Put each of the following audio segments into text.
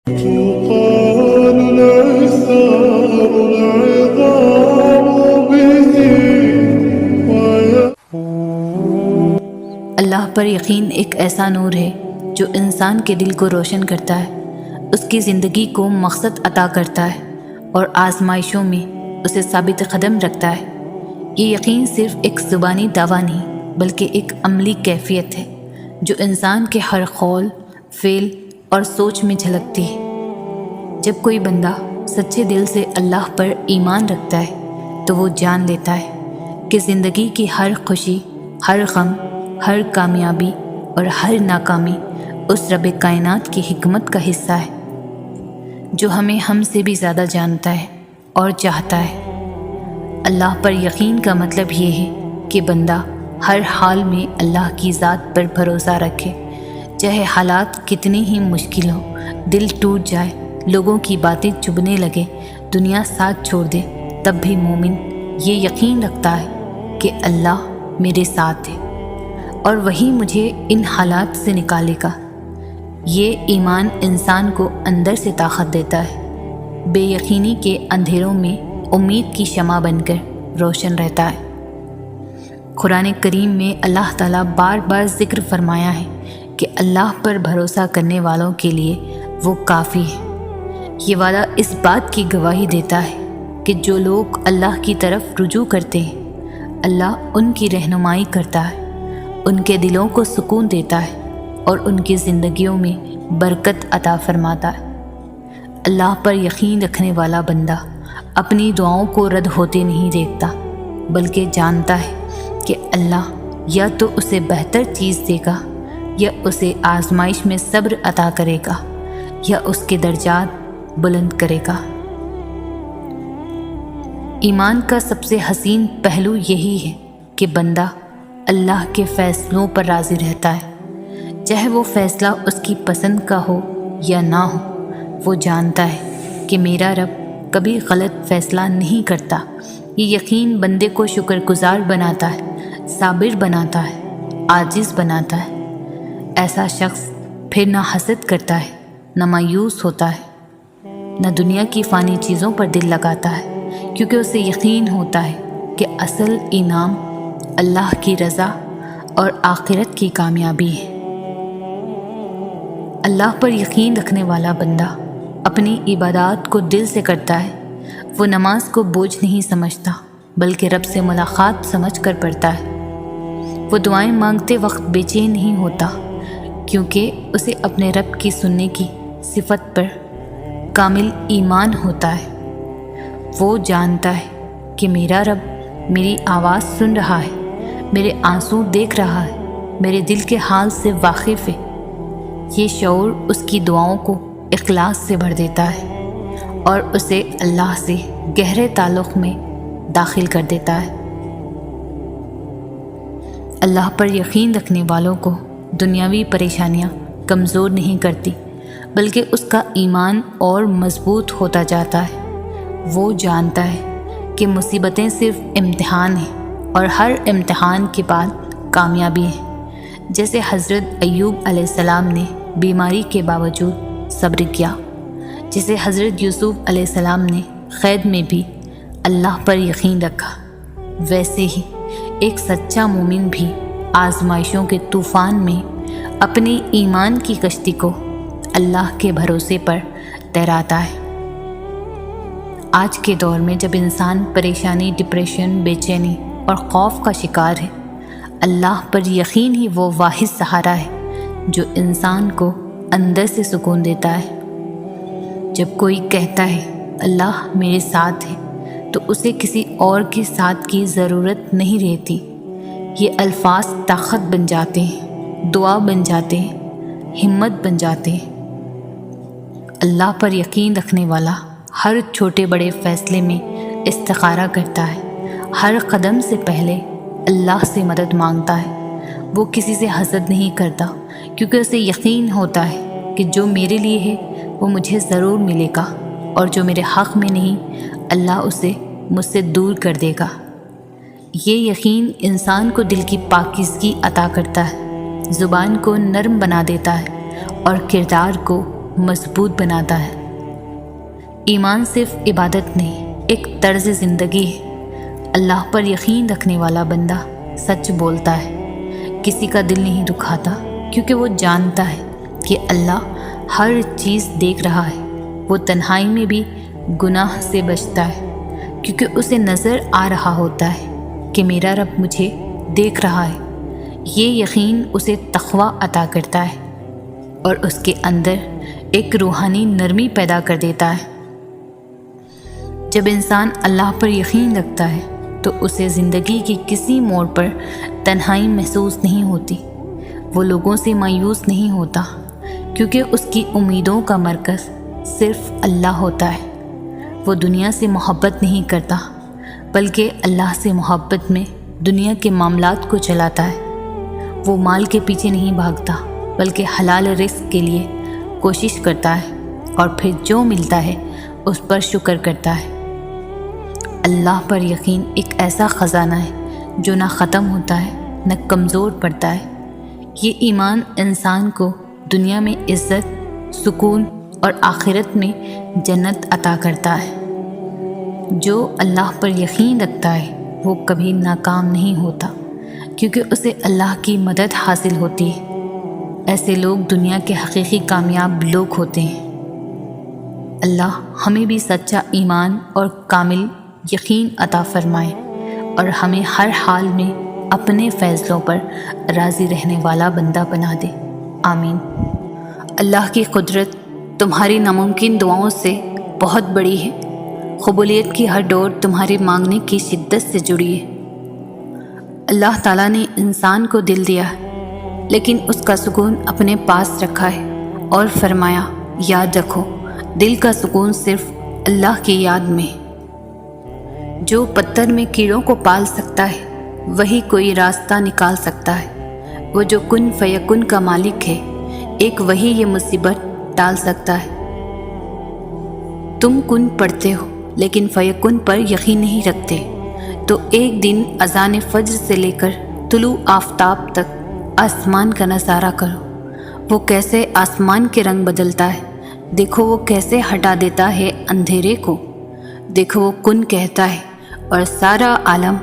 تقال العصام العظام به اللہ پر یقین ایک ایسا نور ہے جو انسان کے دل کو روشن کرتا ہے، اس کی زندگی کو مقصد عطا کرتا ہے اور آزمائشوں میں اسے ثابت قدم رکھتا ہے۔ یہ یقین صرف ایک زبانی دعویٰ نہیں بلکہ ایک عملی کیفیت ہے جو انسان کے ہر قول، فعل اور سوچ میں جھلکتی ہے۔ جب کوئی بندہ سچے دل سے اللہ پر ایمان رکھتا ہے تو وہ جان لیتا ہے کہ زندگی کی ہر خوشی، ہر غم، ہر کامیابی اور ہر ناکامی اس رب کائنات کی حکمت کا حصہ ہے جو ہمیں ہم سے بھی زیادہ جانتا ہے اور چاہتا ہے۔ اللہ پر یقین کا مطلب یہ ہے کہ بندہ ہر حال میں اللہ کی ذات پر بھروسہ رکھے، چاہے حالات کتنے ہی مشکل ہوں، دل ٹوٹ جائے، لوگوں کی باتیں چبھنے لگے، دنیا ساتھ چھوڑ دے، تب بھی مومن یہ یقین رکھتا ہے کہ اللہ میرے ساتھ ہے اور وہی مجھے ان حالات سے نکالے گا۔ یہ ایمان انسان کو اندر سے طاقت دیتا ہے، بے یقینی کے اندھیروں میں امید کی شمع بن کر روشن رہتا ہے۔ قرآن کریم میں اللہ تعالیٰ بار بار ذکر فرمایا ہے کہ اللہ پر بھروسہ کرنے والوں کے لیے وہ کافی ہے۔ یہ وعدہ اس بات کی گواہی دیتا ہے کہ جو لوگ اللہ کی طرف رجوع کرتے ہیں، اللہ ان کی رہنمائی کرتا ہے، ان کے دلوں کو سکون دیتا ہے اور ان کی زندگیوں میں برکت عطا فرماتا ہے۔ اللہ پر یقین رکھنے والا بندہ اپنی دعاؤں کو رد ہوتے نہیں دیکھتا، بلکہ جانتا ہے کہ اللہ یا تو اسے بہتر چیز دے گا یا اسے آزمائش میں صبر عطا کرے گا یا اس کے درجات بلند کرے گا۔ ایمان کا سب سے حسین پہلو یہی ہے کہ بندہ اللہ کے فیصلوں پر راضی رہتا ہے، چاہے وہ فیصلہ اس کی پسند کا ہو یا نہ ہو۔ وہ جانتا ہے کہ میرا رب کبھی غلط فیصلہ نہیں کرتا۔ یہ یقین بندے کو شکر گزار بناتا ہے، صابر بناتا ہے، عاجز بناتا ہے۔ ایسا شخص پھر نہ حسد کرتا ہے، نہ مایوس ہوتا ہے، نہ دنیا کی فانی چیزوں پر دل لگاتا ہے، کیونکہ اسے یقین ہوتا ہے کہ اصل انعام اللہ کی رضا اور آخرت کی کامیابی ہے۔ اللہ پر یقین رکھنے والا بندہ اپنی عبادات کو دل سے کرتا ہے۔ وہ نماز کو بوجھ نہیں سمجھتا بلکہ رب سے ملاقات سمجھ کر پڑھتا ہے۔ وہ دعائیں مانگتے وقت بے چین نہیں ہوتا کیونکہ اسے اپنے رب کی سننے کی صفت پر کامل ایمان ہوتا ہے۔ وہ جانتا ہے کہ میرا رب میری آواز سن رہا ہے، میرے آنسو دیکھ رہا ہے، میرے دل کے حال سے واقف ہے۔ یہ شعور اس کی دعاؤں کو اخلاص سے بھر دیتا ہے اور اسے اللہ سے گہرے تعلق میں داخل کر دیتا ہے۔ اللہ پر یقین رکھنے والوں کو دنیاوی پریشانیاں کمزور نہیں کرتی بلکہ اس کا ایمان اور مضبوط ہوتا جاتا ہے۔ وہ جانتا ہے کہ مصیبتیں صرف امتحان ہیں اور ہر امتحان کے بعد کامیابی ہے۔ جیسے حضرت ایوب علیہ السلام نے بیماری کے باوجود صبر کیا، جسے حضرت یوسف علیہ السلام نے قید میں بھی اللہ پر یقین رکھا، ویسے ہی ایک سچا مومن بھی آزمائشوں کے طوفان میں اپنی ایمان کی کشتی کو اللہ کے بھروسے پر تیراتا ہے۔ آج کے دور میں جب انسان پریشانی، ڈپریشن، بے چینی اور خوف کا شکار ہے، اللہ پر یقین ہی وہ واحد سہارا ہے جو انسان کو اندر سے سکون دیتا ہے۔ جب کوئی کہتا ہے اللہ میرے ساتھ ہے تو اسے کسی اور کے ساتھ کی ضرورت نہیں رہتی۔ یہ الفاظ طاقت بن جاتے ہیں، دعا بن جاتے ہیں، ہمت بن جاتے ہیں۔ اللہ پر یقین رکھنے والا ہر چھوٹے بڑے فیصلے میں استخارہ کرتا ہے، ہر قدم سے پہلے اللہ سے مدد مانگتا ہے۔ وہ کسی سے حسد نہیں کرتا کیونکہ اسے یقین ہوتا ہے کہ جو میرے لیے ہے وہ مجھے ضرور ملے گا اور جو میرے حق میں نہیں اللہ اسے مجھ سے دور کر دے گا۔ یہ یقین انسان کو دل کی پاکیزگی عطا کرتا ہے، زبان کو نرم بنا دیتا ہے اور کردار کو مضبوط بناتا ہے۔ ایمان صرف عبادت نہیں، ایک طرز زندگی ہے۔ اللہ پر یقین رکھنے والا بندہ سچ بولتا ہے، کسی کا دل نہیں دکھاتا، کیونکہ وہ جانتا ہے کہ اللہ ہر چیز دیکھ رہا ہے۔ وہ تنہائی میں بھی گناہ سے بچتا ہے، کیونکہ اسے نظر آ رہا ہوتا ہے کہ میرا رب مجھے دیکھ رہا ہے۔ یہ یقین اسے تقویٰ عطا کرتا ہے اور اس کے اندر ایک روحانی نرمی پیدا کر دیتا ہے۔ جب انسان اللہ پر یقین رکھتا ہے تو اسے زندگی کے کسی موڑ پر تنہائی محسوس نہیں ہوتی۔ وہ لوگوں سے مایوس نہیں ہوتا، کیونکہ اس کی امیدوں کا مرکز صرف اللہ ہوتا ہے۔ وہ دنیا سے محبت نہیں کرتا، بلکہ اللہ سے محبت میں دنیا کے معاملات کو چلاتا ہے۔ وہ مال کے پیچھے نہیں بھاگتا، بلکہ حلال رزق کے لیے کوشش کرتا ہے، اور پھر جو ملتا ہے اس پر شکر کرتا ہے۔ اللہ پر یقین ایک ایسا خزانہ ہے جو نہ ختم ہوتا ہے نہ کمزور پڑتا ہے۔ یہ ایمان انسان کو دنیا میں عزت، سکون اور آخرت میں جنت عطا کرتا ہے۔ جو اللہ پر یقین رکھتا ہے وہ کبھی ناکام نہیں ہوتا، کیونکہ اسے اللہ کی مدد حاصل ہوتی ہے۔ ایسے لوگ دنیا کے حقیقی کامیاب لوگ ہوتے ہیں۔ اللہ ہمیں بھی سچا ایمان اور کامل یقین عطا فرمائے، اور ہمیں ہر حال میں اپنے فیصلوں پر راضی رہنے والا بندہ بنا دے، آمین۔ اللہ کی قدرت تمہاری ناممکن دعاؤں سے بہت بڑی ہے۔ قبولیت کی ہر ڈور تمہارے مانگنے کی شدت سے جڑی ہے۔ اللہ تعالیٰ نے انسان کو دل دیا ہے، لیکن اس کا سکون اپنے پاس رکھا ہے، اور فرمایا یاد رکھو دل کا سکون صرف اللہ کی یاد میں ہے۔ جو پتھر میں کیڑوں کو پال سکتا ہے وہی کوئی راستہ نکال سکتا ہے۔ وہ جو کن فیکن کا مالک ہے، ایک وہی یہ مصیبت ٹال سکتا ہے۔ تم کن پڑھتے ہو لیکن فیکن پر یقین نہیں رکھتے، تو ایک دن اذان فجر سے لے کر طلوع آفتاب تک آسمان کا نظارہ کرو۔ وہ کیسے آسمان کے رنگ بدلتا ہے، دیکھو وہ کیسے ہٹا دیتا ہے اندھیرے کو۔ دیکھو وہ کن کہتا ہے اور سارا عالم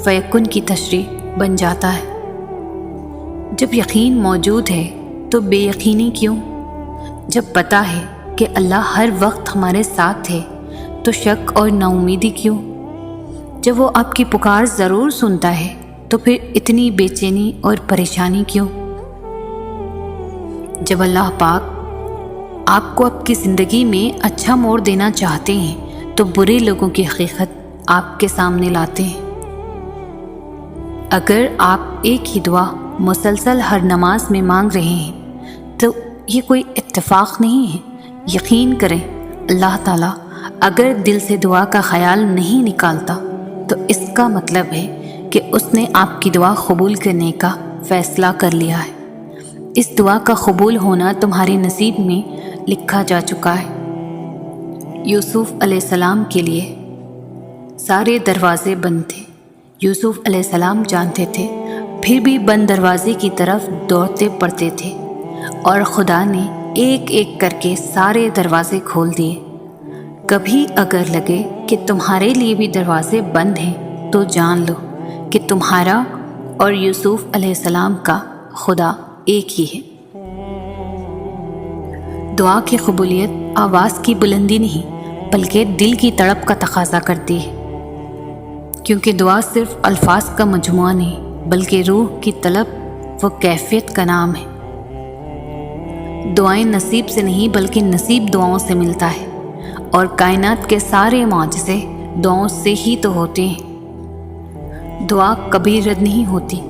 فیکن کی تشریح بن جاتا ہے۔ جب یقین موجود ہے تو بے یقینی کیوں؟ جب پتہ ہے کہ اللہ ہر وقت ہمارے ساتھ ہے تو شک اور نا امیدی کیوں؟ جب وہ آپ کی پکار ضرور سنتا ہے تو پھر اتنی بے چینی اور پریشانی کیوں؟ جب اللہ پاک آپ کو آپ کی زندگی میں اچھا موڑ دینا چاہتے ہیں تو برے لوگوں کی حقیقت آپ کے سامنے لاتے ہیں۔ اگر آپ ایک ہی دعا مسلسل ہر نماز میں مانگ رہے ہیں تو یہ کوئی اتفاق نہیں ہے۔ یقین کریں اللہ تعالیٰ اگر دل سے دعا کا خیال نہیں نکالتا تو اس کا مطلب ہے کہ اس نے آپ کی دعا قبول کرنے کا فیصلہ کر لیا ہے۔ اس دعا کا قبول ہونا تمہارے نصیب میں لکھا جا چکا ہے۔ یوسف علیہ السلام کے لیے سارے دروازے بند تھے۔ یوسف علیہ السلام جانتے تھے، پھر بھی بند دروازے کی طرف دوڑتے پڑتے تھے، اور خدا نے ایک ایک کر کے سارے دروازے کھول دیے۔ کبھی اگر لگے کہ تمہارے لیے بھی دروازے بند ہیں تو جان لو کہ تمہارا اور یوسف علیہ السلام کا خدا ایک ہی ہے۔ دعا کی قبولیت آواز کی بلندی نہیں بلکہ دل کی تڑپ کا تقاضا کرتی ہے، کیونکہ دعا صرف الفاظ کا مجموعہ نہیں بلکہ روح کی طلب و کیفیت کا نام ہے۔ دعائیں نصیب سے نہیں بلکہ نصیب دعاؤں سے ملتا ہے، اور کائنات کے سارے معجزے دعاؤں سے ہی تو ہوتے ہیں۔ دعا کبھی رد نہیں ہوتی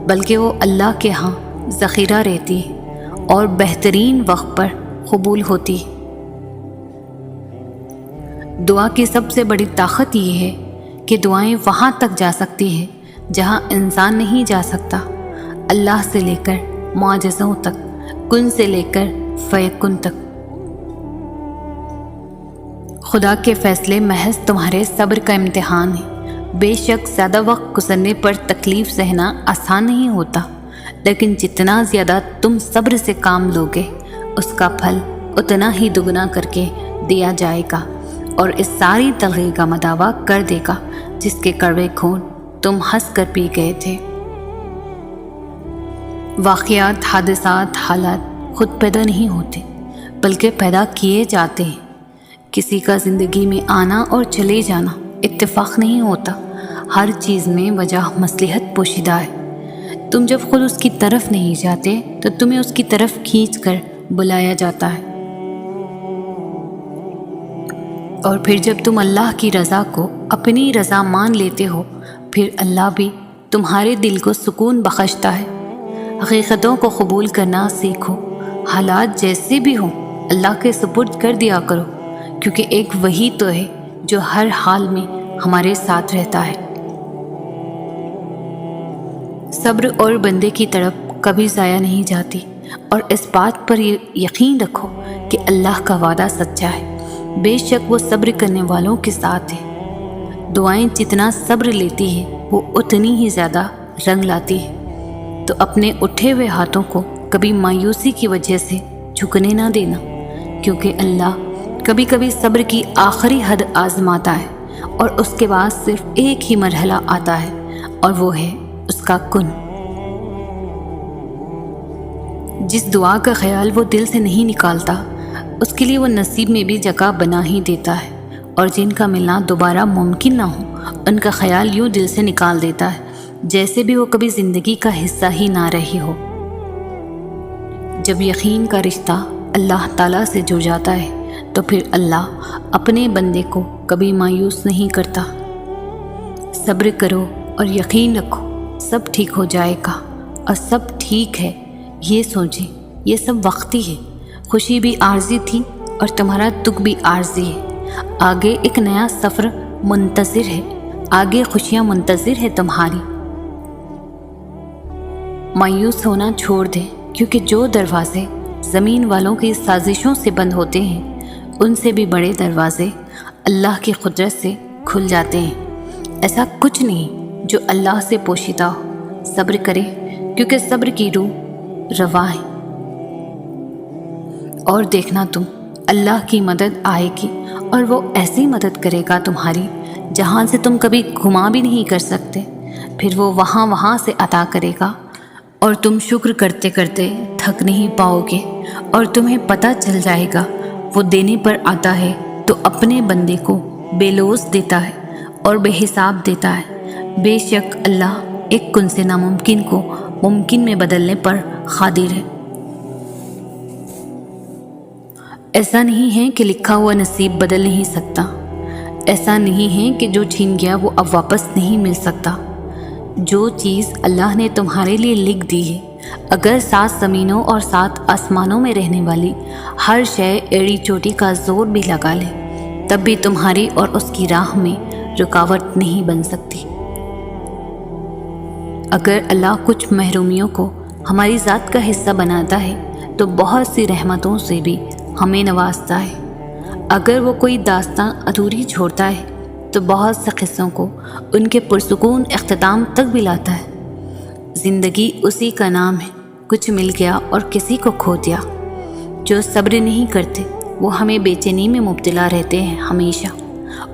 بلکہ وہ اللہ کے ہاں ذخیرہ رہتی ہے اور بہترین وقت پر قبول ہوتی ہے۔ دعا کی سب سے بڑی طاقت یہ ہے کہ دعائیں وہاں تک جا سکتی ہیں جہاں انسان نہیں جا سکتا، اللہ سے لے کر معجزوں تک، کن سے لے کر فیکن تک۔ خدا کے فیصلے محض تمہارے صبر کا امتحان ہے۔ بے شک زیادہ وقت گزرنے پر تکلیف سہنا آسان نہیں ہوتا، لیکن جتنا زیادہ تم صبر سے کام لوگے اس کا پھل اتنا ہی دگنا کر کے دیا جائے گا اور اس ساری تلخی کا مداوع کر دے گا جس کے کڑوے خون تم ہنس کر پی گئے تھے۔ واقعات، حادثات، حالات خود پیدا نہیں ہوتے بلکہ پیدا کیے جاتے ہیں۔ کسی کا زندگی میں آنا اور چلے جانا اتفاق نہیں ہوتا، ہر چیز میں وجہ مصلحت پوشیدہ ہے۔ تم جب خود اس کی طرف نہیں جاتے تو تمہیں اس کی طرف کھینچ کر بلایا جاتا ہے، اور پھر جب تم اللہ کی رضا کو اپنی رضا مان لیتے ہو پھر اللہ بھی تمہارے دل کو سکون بخشتا ہے۔ حقیقتوں کو قبول کرنا سیکھو، حالات جیسے بھی ہوں اللہ کے سپرد کر دیا کرو، کیونکہ ایک وہی تو ہے جو ہر حال میں ہمارے ساتھ رہتا ہے۔ صبر اور بندے کی طرف کبھی ضائع نہیں جاتی، اور اس بات پر یقین رکھو کہ اللہ کا وعدہ سچا ہے، بے شک وہ صبر کرنے والوں کے ساتھ ہے۔ دعائیں جتنا صبر لیتی ہے وہ اتنی ہی زیادہ رنگ لاتی ہے، تو اپنے اٹھے ہوئے ہاتھوں کو کبھی مایوسی کی وجہ سے جھکنے نہ دینا، کیونکہ اللہ کبھی کبھی صبر کی آخری حد آزماتا ہے اور اس کے بعد صرف ایک ہی مرحلہ آتا ہے، اور وہ ہے اس کا کن۔ جس دعا کا خیال وہ دل سے نہیں نکالتا اس کے لیے وہ نصیب میں بھی جگہ بنا ہی دیتا ہے، اور جن کا ملنا دوبارہ ممکن نہ ہو ان کا خیال یوں دل سے نکال دیتا ہے جیسے بھی وہ کبھی زندگی کا حصہ ہی نہ رہی ہو۔ جب یقین کا رشتہ اللہ تعالیٰ سے جڑ جاتا ہے تو پھر اللہ اپنے بندے کو کبھی مایوس نہیں کرتا۔ صبر کرو اور یقین رکھو سب ٹھیک ہو جائے گا، اور سب ٹھیک ہے یہ سوچیں یہ سب وقتی ہے، خوشی بھی عارضی تھی اور تمہارا دکھ بھی عارضی ہے، آگے ایک نیا سفر منتظر ہے، آگے خوشیاں منتظر ہے تمہاری۔ مایوس ہونا چھوڑ دیں، کیونکہ جو دروازے زمین والوں کی سازشوں سے بند ہوتے ہیں ان سے بھی بڑے دروازے اللہ کی قدرت سے کھل جاتے ہیں۔ ایسا کچھ نہیں جو اللہ سے پوشیدہ ہو۔ صبر کرے کیونکہ صبر کی روح رواں ہے، اور دیکھنا تم اللہ کی مدد آئے گی، اور وہ ایسی مدد کرے گا تمہاری جہاں سے تم کبھی گما بھی نہیں کر سکتے، پھر وہ وہاں سے عطا کرے گا، اور تم شکر کرتے کرتے تھک نہیں پاؤ گے، اور تمہیں پتہ چل جائے گا وہ دینے پر آتا ہے تو اپنے بندے کو بے لوث دیتا ہے اور بے حساب دیتا ہے۔ بے شک اللہ ایک کن سے ناممکن کو ممکن میں بدلنے پر قادر ہے۔ ایسا نہیں ہے کہ لکھا ہوا نصیب بدل نہیں سکتا، ایسا نہیں ہے کہ جو چھین گیا وہ اب واپس نہیں مل سکتا۔ جو چیز اللہ نے تمہارے لیے لکھ دی ہے، اگر 7 زمینوں اور 7 آسمانوں میں رہنے والی ہر شے ایڑی چوٹی کا زور بھی لگا لے تب بھی تمہاری اور اس کی راہ میں رکاوٹ نہیں بن سکتی۔ اگر اللہ کچھ محرومیوں کو ہماری ذات کا حصہ بناتا ہے تو بہت سی رحمتوں سے بھی ہمیں نوازتا ہے۔ اگر وہ کوئی داستاں ادھوری چھوڑتا ہے تو بہت سے قصوں کو ان کے پرسکون اختتام تک بھی لاتا ہے۔ زندگی اسی کا نام ہے، کچھ مل گیا اور کسی کو کھو دیا۔ جو صبر نہیں کرتے وہ ہمیں بے چینی میں مبتلا رہتے ہیں ہمیشہ،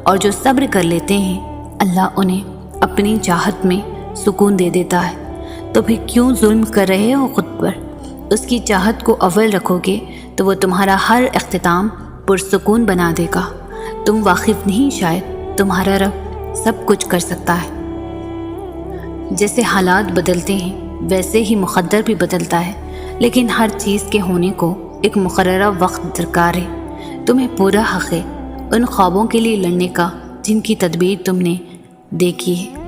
اور جو صبر کر لیتے ہیں اللہ انہیں اپنی چاہت میں سکون دے دیتا ہے۔ تو پھر کیوں ظلم کر رہے ہو خود پر؟ اس کی چاہت کو اول رکھو گے تو وہ تمہارا ہر اختتام پرسکون بنا دے گا۔ تم واقف نہیں، شاید تمہارا رب سب کچھ کر سکتا ہے۔ جیسے حالات بدلتے ہیں ویسے ہی مقدر بھی بدلتا ہے، لیکن ہر چیز کے ہونے کو ایک مقررہ وقت درکار ہے۔ تمہیں پورا حق ہے ان خوابوں کے لیے لڑنے کا جن کی تدبیر تم نے دیکھی ہے۔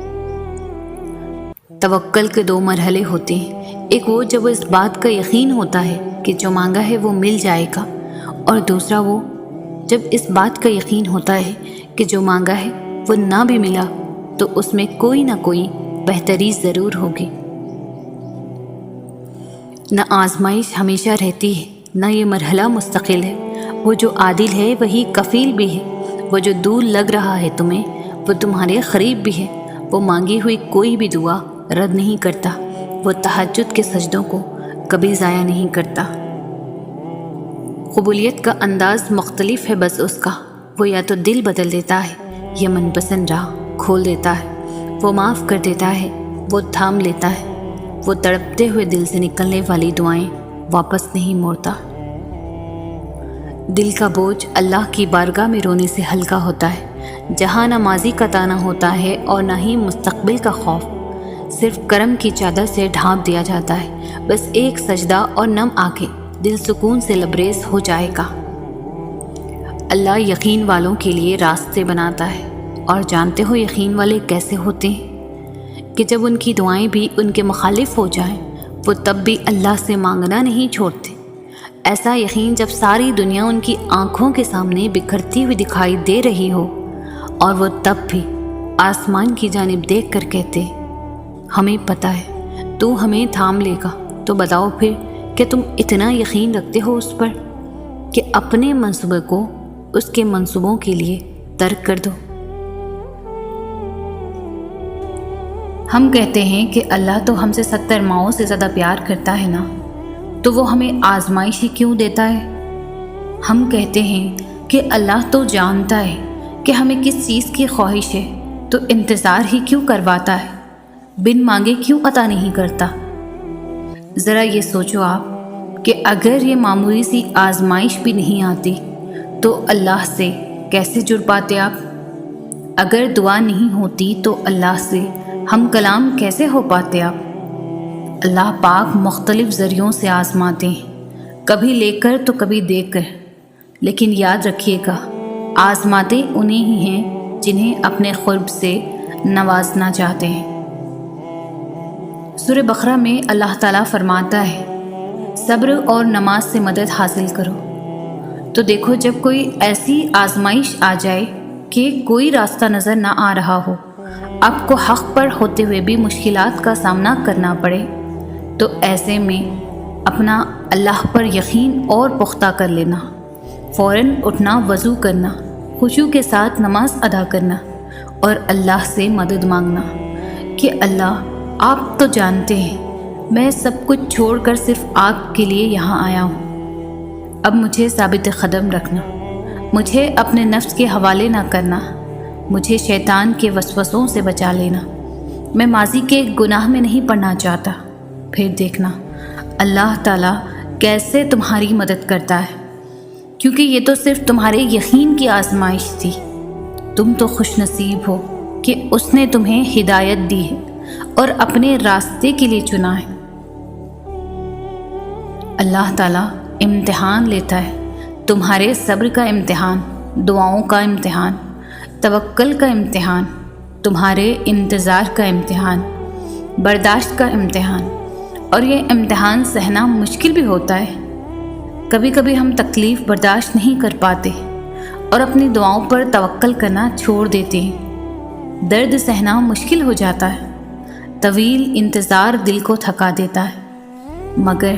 توکل کے 2 مرحلے ہوتے ہیں، ایک وہ جب اس بات کا یقین ہوتا ہے کہ جو مانگا ہے وہ مل جائے گا، اور دوسرا وہ جب اس بات کا یقین ہوتا ہے کہ جو مانگا ہے وہ نہ بھی ملا تو اس میں کوئی نہ کوئی بہتری ضرور ہوگی۔ نہ آزمائش ہمیشہ رہتی ہے، نہ یہ مرحلہ مستقل ہے۔ وہ جو عادل ہے وہی کفیل بھی ہے، وہ جو دور لگ رہا ہے تمہیں وہ تمہارے قریب بھی ہے۔ وہ مانگی ہوئی کوئی بھی دعا رد نہیں کرتا، وہ تہجد کے سجدوں کو کبھی ضائع نہیں کرتا۔ قبولیت کا انداز مختلف ہے بس اس کا، وہ یا تو دل بدل دیتا ہے یا من پسند راہ کھول دیتا ہے، وہ معاف کر دیتا ہے، وہ تھام لیتا ہے، وہ تڑپتے ہوئے دل سے نکلنے والی دعائیں واپس نہیں موڑتا۔ دل کا بوجھ اللہ کی بارگاہ میں رونے سے ہلکا ہوتا ہے، جہاں نہ ماضی کا تانا ہوتا ہے اور نہ ہی مستقبل کا خوف، صرف کرم کی چادر سے ڈھانپ دیا جاتا ہے۔ بس ایک سجدہ اور نم آنکھیں، دل سکون سے لبریز ہو جائے گا۔ اللہ یقین والوں کے لیے راستے بناتا ہے، اور جانتے ہو یقین والے کیسے ہوتے ہیں؟ کہ جب ان کی دعائیں بھی ان کے مخالف ہو جائیں، وہ تب بھی اللہ سے مانگنا نہیں چھوڑتے۔ ایسا یقین جب ساری دنیا ان کی آنکھوں کے سامنے بکھرتی ہوئی دکھائی دے رہی ہو، اور وہ تب بھی آسمان کی جانب دیکھ کر کہتے، ہمیں پتہ ہے تو ہمیں تھام لے گا، تو بتاؤ پھر کہ تم اتنا یقین رکھتے ہو اس پر کہ اپنے منصوبے کو اس کے منصوبوں کے لیے ترک کر دو۔ ہم کہتے ہیں کہ اللہ تو ہم سے 70 ماؤں سے زیادہ پیار کرتا ہے نا، تو وہ ہمیں آزمائش ہی کیوں دیتا ہے؟ ہم کہتے ہیں کہ اللہ تو جانتا ہے کہ ہمیں کس چیز کی خواہش ہے، تو انتظار ہی کیوں کرواتا ہے، بن مانگے کیوں عطا نہیں کرتا؟ ذرا یہ سوچو آپ کہ اگر یہ معمولی سی آزمائش بھی نہیں آتی تو اللہ سے کیسے جڑ پاتے آپ؟ اگر دعا نہیں ہوتی تو اللہ سے ہم کلام کیسے ہو پاتے آپ؟ اللہ پاک مختلف ذریعوں سے آزماتے ہیں، کبھی لے کر تو کبھی دے کر، لیکن یاد رکھیے گا آزماتے انہیں ہی ہیں جنہیں اپنے قرب سے نوازنا چاہتے ہیں۔ سورہ بقرہ میں اللہ تعالیٰ فرماتا ہے، صبر اور نماز سے مدد حاصل کرو۔ تو دیکھو جب کوئی ایسی آزمائش آ جائے کہ کوئی راستہ نظر نہ آ رہا ہو، آپ کو حق پر ہوتے ہوئے بھی مشکلات کا سامنا کرنا پڑے، تو ایسے میں اپنا اللہ پر یقین اور پختہ کر لینا، فوراً اٹھنا، وضو کرنا، خشوع کے ساتھ نماز ادا کرنا اور اللہ سے مدد مانگنا کہ اللہ آپ تو جانتے ہیں میں سب کچھ چھوڑ کر صرف آپ کے لیے یہاں آیا ہوں، اب مجھے ثابت قدم رکھنا، مجھے اپنے نفس کے حوالے نہ کرنا، مجھے شیطان کے وسوسوں سے بچا لینا، میں ماضی کے گناہ میں نہیں پڑنا چاہتا۔ پھر دیکھنا اللہ تعالیٰ کیسے تمہاری مدد کرتا ہے، کیونکہ یہ تو صرف تمہارے یقین کی آزمائش تھی۔ تم تو خوش نصیب ہو کہ اس نے تمہیں ہدایت دی ہے اور اپنے راستے کے لیے چنا ہے۔ اللہ تعالیٰ امتحان لیتا ہے، تمہارے صبر کا امتحان، دعاؤں کا امتحان، توکل کا امتحان، تمہارے انتظار کا امتحان، برداشت کا امتحان، اور یہ امتحان سہنا مشکل بھی ہوتا ہے۔ کبھی کبھی ہم تکلیف برداشت نہیں کر پاتے اور اپنی دعاؤں پر توکل کرنا چھوڑ دیتے ہیں، درد سہنا مشکل ہو جاتا ہے، طویل انتظار دل کو تھکا دیتا ہے، مگر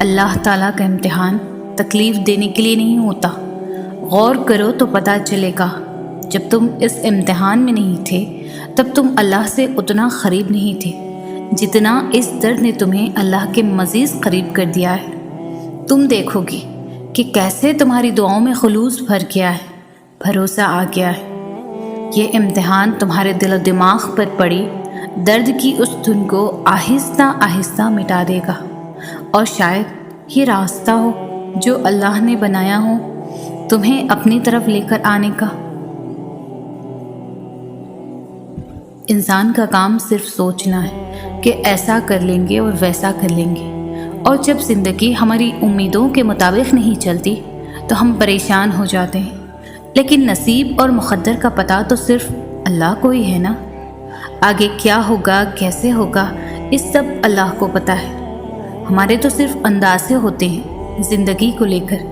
اللہ تعالیٰ کا امتحان تکلیف دینے کے لیے نہیں ہوتا۔ غور کرو تو پتہ چلے گا، جب تم اس امتحان میں نہیں تھے تب تم اللہ سے اتنا قریب نہیں تھے جتنا اس درد نے تمہیں اللہ کے مزید قریب کر دیا ہے۔ تم دیکھو گی کہ کیسے تمہاری دعاؤں میں خلوص بھر گیا ہے، بھروسہ آ گیا ہے۔ یہ امتحان تمہارے دل و دماغ پر پڑی درد کی اس دھن کو آہستہ آہستہ مٹا دے گا، اور شاید یہ راستہ ہو جو اللہ نے بنایا ہو تمہیں اپنی طرف لے کر آنے کا۔ انسان کا کام صرف سوچنا ہے کہ ایسا کر لیں گے اور ویسا کر لیں گے، اور جب زندگی ہماری امیدوں کے مطابق نہیں چلتی تو ہم پریشان ہو جاتے ہیں، لیکن نصیب اور مقدر کا پتہ تو صرف اللہ کو ہی ہے نا۔ آگے کیا ہوگا، کیسے ہوگا، اس سب اللہ کو پتہ ہے۔ ہمارے تو صرف اندازے ہوتے ہیں زندگی کو لے کر،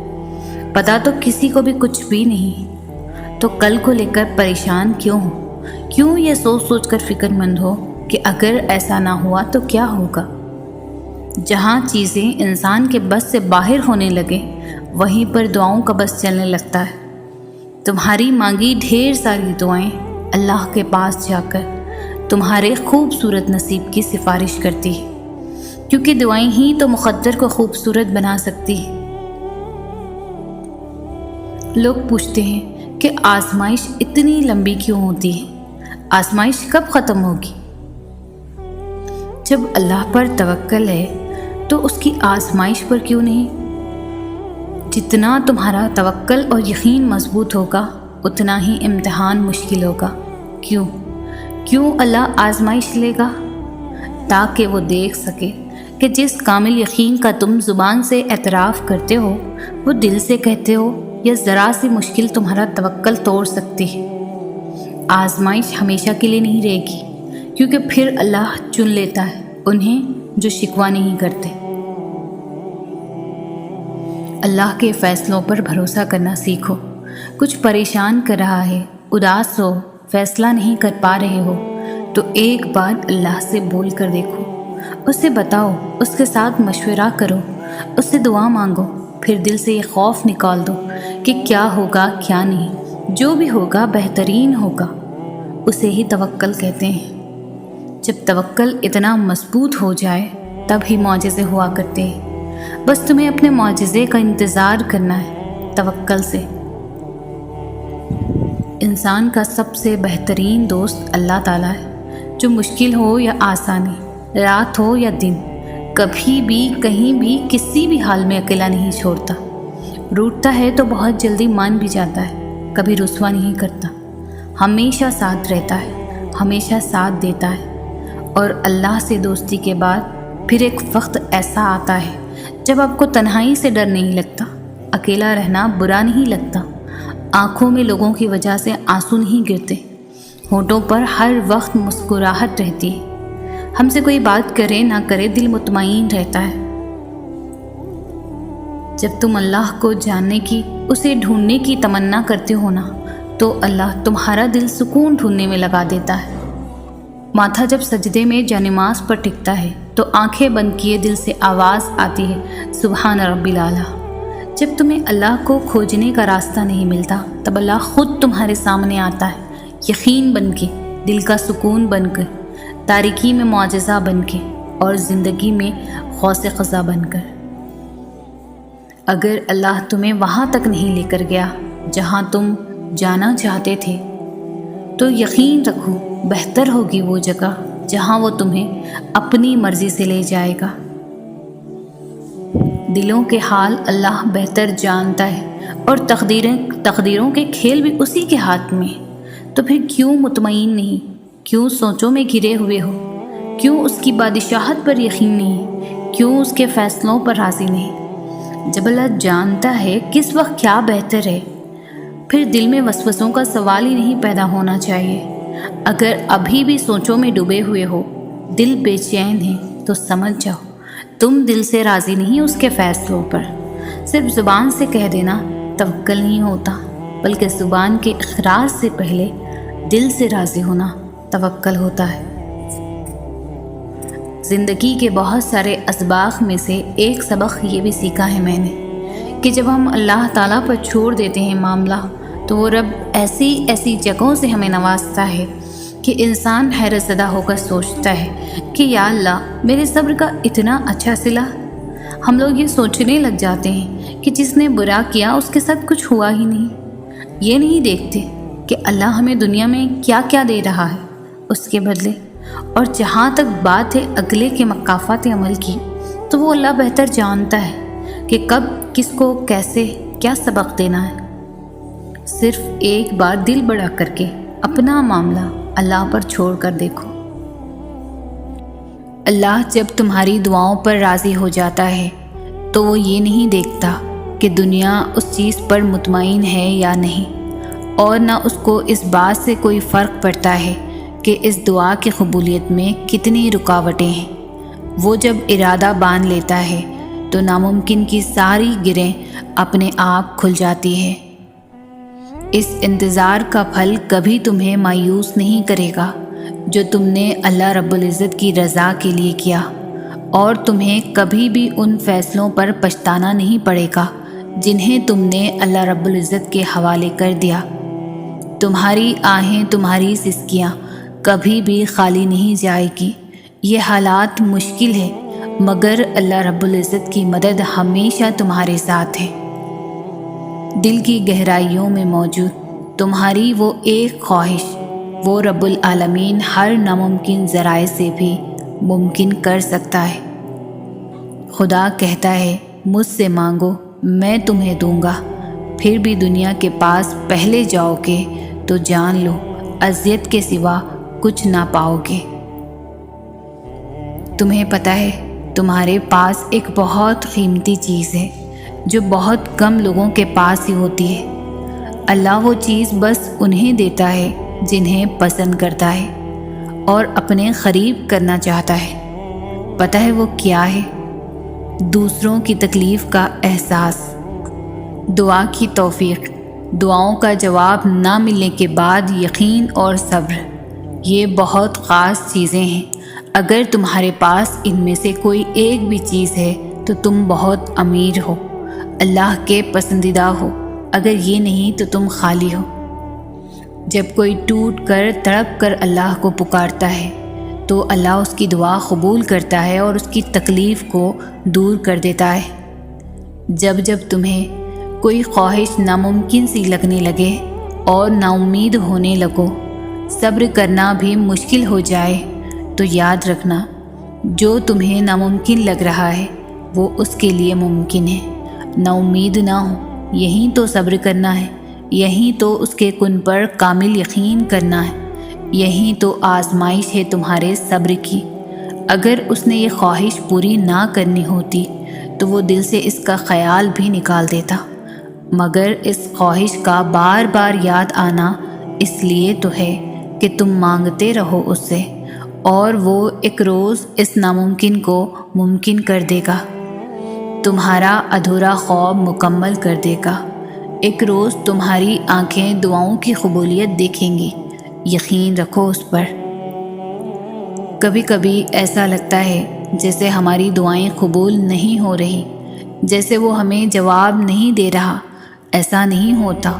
پتہ تو کسی کو بھی کچھ بھی نہیں، تو کل کو لے کر پریشان کیوں ہو؟ کیوں یہ سوچ سوچ کر فکر مند ہو کہ اگر ایسا نہ ہوا تو کیا ہوگا؟ جہاں چیزیں انسان کے بس سے باہر ہونے لگے وہیں پر دعاؤں کا بس چلنے لگتا ہے۔ تمہاری مانگی ڈھیر ساری دعائیں اللہ کے پاس جا کر تمہارے خوبصورت نصیب کی سفارش کرتی ہے، کیونکہ دعائیں ہی تو مقدر کو خوبصورت بنا سکتی ہیں۔ لوگ پوچھتے ہیں کہ آزمائش اتنی لمبی کیوں ہوتی ہے؟ آزمائش کب ختم ہوگی؟ جب اللہ پر توکل ہے تو اس کی آزمائش پر کیوں نہیں؟ جتنا تمہارا توکل اور یقین مضبوط ہوگا اتنا ہی امتحان مشکل ہوگا۔ کیوں اللہ آزمائش لے گا؟ تاکہ وہ دیکھ سکے کہ جس کامل یقین کا تم زبان سے اعتراف کرتے ہو وہ دل سے کہتے ہو یا ذرا سی مشکل تمہارا توکل توڑ سکتی ہے۔ آزمائش ہمیشہ کے لیے نہیں رہے گی، کیونکہ پھر اللہ چن لیتا ہے انہیں جو شکوہ نہیں کرتے۔ اللہ کے فیصلوں پر بھروسہ کرنا سیکھو۔ کچھ پریشان کر رہا ہے، اداس ہو، فیصلہ نہیں کر پا رہے ہو تو ایک بار اللہ سے بول کر دیکھو، اسے بتاؤ، اس کے ساتھ مشورہ کرو، اس سے دعا مانگو، پھر دل سے یہ خوف نکال دو کہ کیا ہوگا کیا نہیں، جو بھی ہوگا بہترین ہوگا۔ اسے ہی توکل کہتے ہیں۔ جب توکل اتنا مضبوط ہو جائے تب ہی معجزے ہوا کرتے ہیں۔ بس تمہیں اپنے معجزے کا انتظار کرنا ہے توکل سے۔ انسان کا سب سے بہترین دوست اللہ تعالیٰ ہے، جو مشکل ہو یا آسانی، رات ہو یا دن، کبھی بھی کہیں بھی کسی بھی حال میں اکیلا نہیں چھوڑتا۔ روٹتا ہے تو بہت جلدی مان بھی جاتا ہے، کبھی رسوا نہیں کرتا، ہمیشہ ساتھ رہتا ہے، ہمیشہ ساتھ دیتا ہے۔ اور اللہ سے دوستی کے بعد پھر ایک وقت ایسا آتا ہے جب آپ کو تنہائی سے ڈر نہیں لگتا، اکیلا رہنا برا نہیں لگتا، آنکھوں میں لوگوں کی وجہ سے آنسو نہیں گرتے، ہونٹوں پر ہر وقت مسکراہٹ رہتی ہے، ہم سے کوئی بات کرے نہ کرے دل مطمئن رہتا ہے۔ جب تم اللہ کو جاننے کی، اسے ڈھونڈنے کی تمنا کرتے ہو نا، تو اللہ تمہارا دل سکون ڈھونڈنے میں لگا دیتا ہے۔ ماتھا جب سجدے میں جانماز پر ٹکتا ہے تو آنکھیں بند کیے دل سے آواز آتی ہے، سبحان ربی الاعلیٰ۔ جب تمہیں اللہ کو کھوجنے کا راستہ نہیں ملتا تب اللہ خود تمہارے سامنے آتا ہے، یقین بن کے، دل کا سکون بن کر، تاریکی میں معجزہ بن کے، اور زندگی میں غوث قزح بن کر۔ اگر اللہ تمہیں وہاں تک نہیں لے کر گیا جہاں تم جانا چاہتے تھے تو یقین رکھو بہتر ہوگی وہ جگہ جہاں وہ تمہیں اپنی مرضی سے لے جائے گا۔ دلوں کے حال اللہ بہتر جانتا ہے، اور تقدیروں کے کھیل بھی اسی کے ہاتھ میں۔ تو پھر کیوں مطمئن نہیں؟ کیوں سوچوں میں گھرے ہوئے ہو؟ کیوں اس کی بادشاہت پر یقین نہیں؟ کیوں اس کے فیصلوں پر راضی نہیں؟ جب اللہ جانتا ہے کس وقت کیا بہتر ہے، پھر دل میں وسوسوں کا سوال ہی نہیں پیدا ہونا چاہیے۔ اگر ابھی بھی سوچوں میں ڈوبے ہوئے ہو، دل بے چین ہے، تو سمجھ جاؤ تم دل سے راضی نہیں اس کے فیصلوں پر۔ صرف زبان سے کہہ دینا توکل نہیں ہوتا، بلکہ زبان کے اخراج سے پہلے دل سے راضی ہونا توکل ہوتا ہے۔ زندگی کے بہت سارے اسباق میں سے ایک سبق یہ بھی سیکھا ہے میں نے کہ جب ہم اللہ تعالیٰ پر چھوڑ دیتے ہیں معاملہ تو وہ رب ایسی جگہوں سے ہمیں نوازتا ہے کہ انسان حیرت زدہ ہو کر سوچتا ہے کہ یا اللہ میرے صبر کا اتنا اچھا صلہ۔ ہم لوگ یہ سوچنے لگ جاتے ہیں کہ جس نے برا کیا اس کے ساتھ کچھ ہوا ہی نہیں، یہ نہیں دیکھتے کہ اللہ ہمیں دنیا میں کیا کیا دے رہا ہے اس کے بدلے۔ اور جہاں تک بات ہے اگلے کے مکافات عمل کی، تو وہ اللہ بہتر جانتا ہے کہ کب کس کو کیسے کیا سبق دینا ہے۔ صرف ایک بار دل بڑا کر کے اپنا معاملہ اللہ پر چھوڑ کر دیکھو۔ اللہ جب تمہاری دعاؤں پر راضی ہو جاتا ہے تو وہ یہ نہیں دیکھتا کہ دنیا اس چیز پر مطمئن ہے یا نہیں، اور نہ اس کو اس بات سے کوئی فرق پڑتا ہے کہ اس دعا کی قبولیت میں کتنی رکاوٹیں ہیں۔ وہ جب ارادہ باندھ لیتا ہے تو ناممکن کی ساری گریں اپنے آپ کھل جاتی ہے۔ اس انتظار کا پھل کبھی تمہیں مایوس نہیں کرے گا جو تم نے اللہ رب العزت کی رضا کے لیے کیا، اور تمہیں کبھی بھی ان فیصلوں پر پچھتانا نہیں پڑے گا جنہیں تم نے اللہ رب العزت کے حوالے کر دیا۔ تمہاری آہیں، تمہاری سسکیاں کبھی بھی خالی نہیں جائے گی۔ یہ حالات مشکل ہے مگر اللہ رب العزت کی مدد ہمیشہ تمہارے ساتھ ہے۔ دل کی گہرائیوں میں موجود تمہاری وہ ایک خواہش وہ رب العالمین ہر ناممکن ذرائع سے بھی ممکن کر سکتا ہے۔ خدا کہتا ہے مجھ سے مانگو میں تمہیں دوں گا، پھر بھی دنیا کے پاس پہلے جاؤ گے تو جان لو اذیت کے سوا کچھ نہ پاؤ گے۔ تمہیں پتہ ہے تمہارے پاس ایک بہت قیمتی چیز ہے جو بہت کم لوگوں کے پاس ہی ہوتی ہے۔ اللہ وہ چیز بس انہیں دیتا ہے جنہیں پسند کرتا ہے اور اپنے قریب کرنا چاہتا ہے۔ پتہ ہے وہ کیا ہے؟ دوسروں کی تکلیف کا احساس، دعا کی توفیق، دعاؤں کا جواب نہ ملنے کے بعد یقین اور صبر، یہ بہت خاص چیزیں ہیں۔ اگر تمہارے پاس ان میں سے کوئی ایک بھی چیز ہے تو تم بہت امیر ہو، اللہ کے پسندیدہ ہو، اگر یہ نہیں تو تم خالی ہو۔ جب کوئی ٹوٹ کر تڑپ کر اللہ کو پکارتا ہے تو اللہ اس کی دعا قبول کرتا ہے اور اس کی تکلیف کو دور کر دیتا ہے۔ جب تمہیں کوئی خواہش ناممکن سی لگنے لگے اور نا امید ہونے لگو، صبر کرنا بھی مشکل ہو جائے تو یاد رکھنا جو تمہیں ناممکن لگ رہا ہے وہ اس کے لیے ممکن ہے۔ نا امید نہ ہو، یہی تو صبر کرنا ہے، یہی تو اس کے کن پر کامل یقین کرنا ہے، یہی تو آزمائش ہے تمہارے صبر کی۔ اگر اس نے یہ خواہش پوری نہ کرنی ہوتی تو وہ دل سے اس کا خیال بھی نکال دیتا، مگر اس خواہش کا بار بار یاد آنا اس لیے تو ہے کہ تم مانگتے رہو اس سے، اور وہ ایک روز اس ناممکن کو ممکن کر دے گا، تمہارا ادھورا خواب مکمل کر دے گا۔ ایک روز تمہاری آنکھیں دعاؤں کی قبولیت دیکھیں گی، یقین رکھو اس پر۔ کبھی کبھی ایسا لگتا ہے جیسے ہماری دعائیں قبول نہیں ہو رہی، جیسے وہ ہمیں جواب نہیں دے رہا۔ ایسا نہیں ہوتا،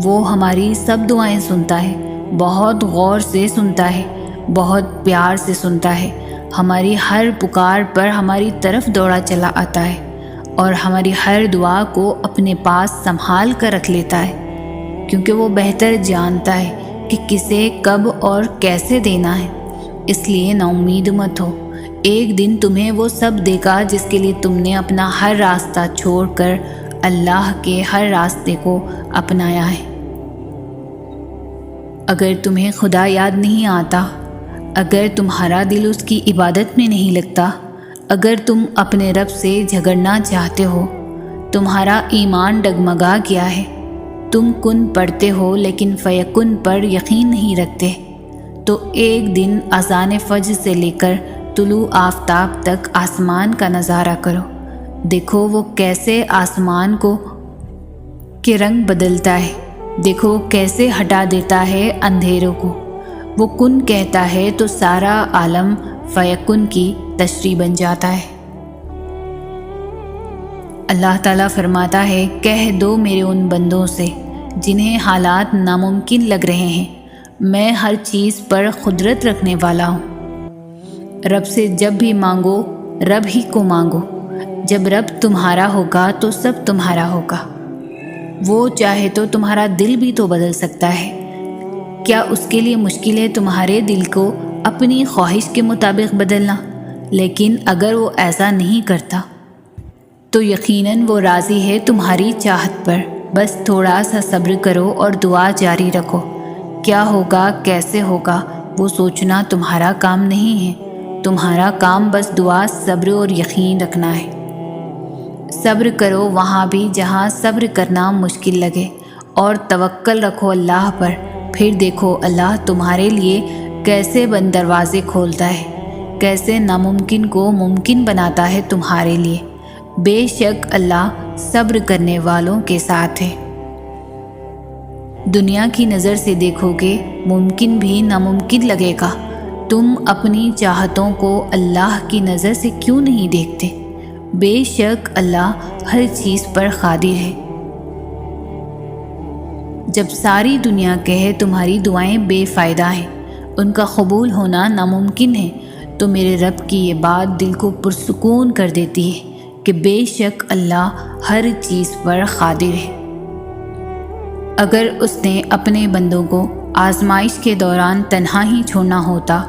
وہ ہماری سب دعائیں سنتا ہے، بہت غور سے سنتا ہے، بہت پیار سے سنتا ہے، ہماری ہر پکار پر ہماری طرف دوڑا چلا آتا ہے اور ہماری ہر دعا کو اپنے پاس سنبھال کر رکھ لیتا ہے، کیونکہ وہ بہتر جانتا ہے کہ کسے کب اور کیسے دینا ہے۔ اس لیے نا امید مت ہو، ایک دن تمہیں وہ سب دے گا جس کے لیے تم نے اپنا ہر راستہ چھوڑ کر اللہ کے ہر راستے کو اپنایا ہے۔ اگر تمہیں خدا یاد نہیں آتا، اگر تمہارا دل اس کی عبادت میں نہیں لگتا، اگر تم اپنے رب سے جھگڑنا چاہتے ہو، تمہارا ایمان ڈگمگا گیا ہے، تم کن پڑھتے ہو لیکن فیکن پر یقین نہیں رکھتے، تو ایک دن اذان فجر سے لے کر طلوع آفتاب تک آسمان کا نظارہ کرو، دیکھو وہ کیسے آسمان کے رنگ بدلتا ہے، دیکھو کیسے ہٹا دیتا ہے اندھیروں کو۔ وہ کن کہتا ہے تو سارا عالم فیکن کی تشریح بن جاتا ہے۔ اللہ تعالیٰ فرماتا ہے کہہ دو میرے ان بندوں سے جنہیں حالات ناممکن لگ رہے ہیں، میں ہر چیز پر قدرت رکھنے والا ہوں۔ رب سے جب بھی مانگو رب ہی کو مانگو، جب رب تمہارا ہوگا تو سب تمہارا ہوگا۔ وہ چاہے تو تمہارا دل بھی تو بدل سکتا ہے، کیا اس کے لیے مشکل ہے تمہارے دل کو اپنی خواہش کے مطابق بدلنا؟ لیکن اگر وہ ایسا نہیں کرتا تو یقیناً وہ راضی ہے تمہاری چاہت پر، بس تھوڑا سا صبر کرو اور دعا جاری رکھو۔ کیا ہوگا کیسے ہوگا وہ سوچنا تمہارا کام نہیں ہے، تمہارا کام بس دعا، صبر اور یقین رکھنا ہے۔ صبر کرو وہاں بھی جہاں صبر کرنا مشکل لگے، اور توکل رکھو اللہ پر، پھر دیکھو اللہ تمہارے لیے کیسے بند دروازے کھولتا ہے، کیسے ناممکن کو ممکن بناتا ہے تمہارے لیے۔ بے شک اللہ صبر کرنے والوں کے ساتھ ہے۔ دنیا کی نظر سے دیکھو گے ممکن بھی ناممکن لگے گا، تم اپنی چاہتوں کو اللہ کی نظر سے کیوں نہیں دیکھتے؟ بے شک اللہ ہر چیز پر قادر ہے۔ جب ساری دنیا کہے تمہاری دعائیں بے فائدہ ہیں، ان کا قبول ہونا ناممکن ہے، تو میرے رب کی یہ بات دل کو پرسکون کر دیتی ہے کہ بے شک اللہ ہر چیز پر قادر ہے۔ اگر اس نے اپنے بندوں کو آزمائش کے دوران تنہا ہی چھوڑنا ہوتا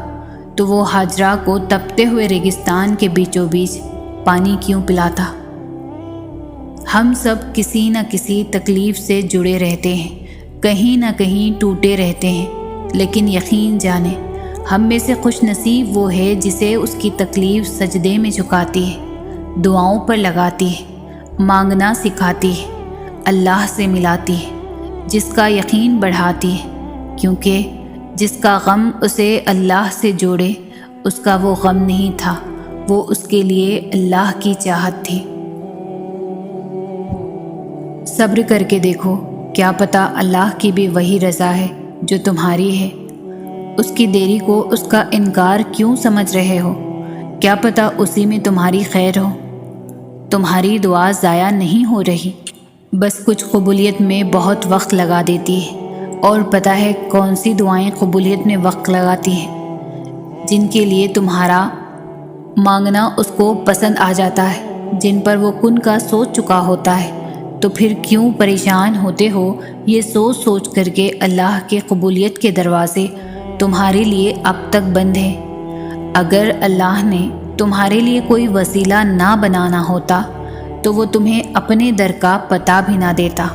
تو وہ ہاجرہ کو تپتے ہوئے ریگستان کے بیچوں بیچ پانی کیوں پلاتا؟ ہم سب کسی نہ کسی تکلیف سے جڑے رہتے ہیں، کہیں نہ کہیں ٹوٹے رہتے ہیں، لیکن یقین جانیں ہم میں سے خوش نصیب وہ ہے جسے اس کی تکلیف سجدے میں جھکاتی ہے، دعاؤں پر لگاتی ہے، مانگنا سکھاتی ہے، اللہ سے ملاتی ہے، جس کا یقین بڑھاتی ہے، کیونکہ جس کا غم اسے اللہ سے جوڑے اس کا وہ غم نہیں تھا، وہ اس کے لیے اللہ کی چاہت تھی۔ صبر کر کے دیکھو، کیا پتہ اللہ کی بھی وہی رضا ہے جو تمہاری ہے۔ اس کی دیری کو اس کا انکار کیوں سمجھ رہے ہو؟ کیا پتہ اسی میں تمہاری خیر ہو۔ تمہاری دعا ضائع نہیں ہو رہی، بس کچھ قبولیت میں بہت وقت لگا دیتی ہے۔ اور پتہ ہے کون سی دعائیں قبولیت میں وقت لگاتی ہیں؟ جن کے لیے تمہارا مانگنا اس کو پسند آ جاتا ہے، جن پر وہ کن کا سوچ چکا ہوتا ہے۔ تو پھر کیوں پریشان ہوتے ہو؟ یہ سوچ سوچ کر کے اللہ کے قبولیت کے دروازے تمہارے لیے اب تک بند ہیں۔ اگر اللہ نے تمہارے لیے کوئی وسیلہ نہ بنانا ہوتا تو وہ تمہیں اپنے در کا پتہ بھی نہ دیتا۔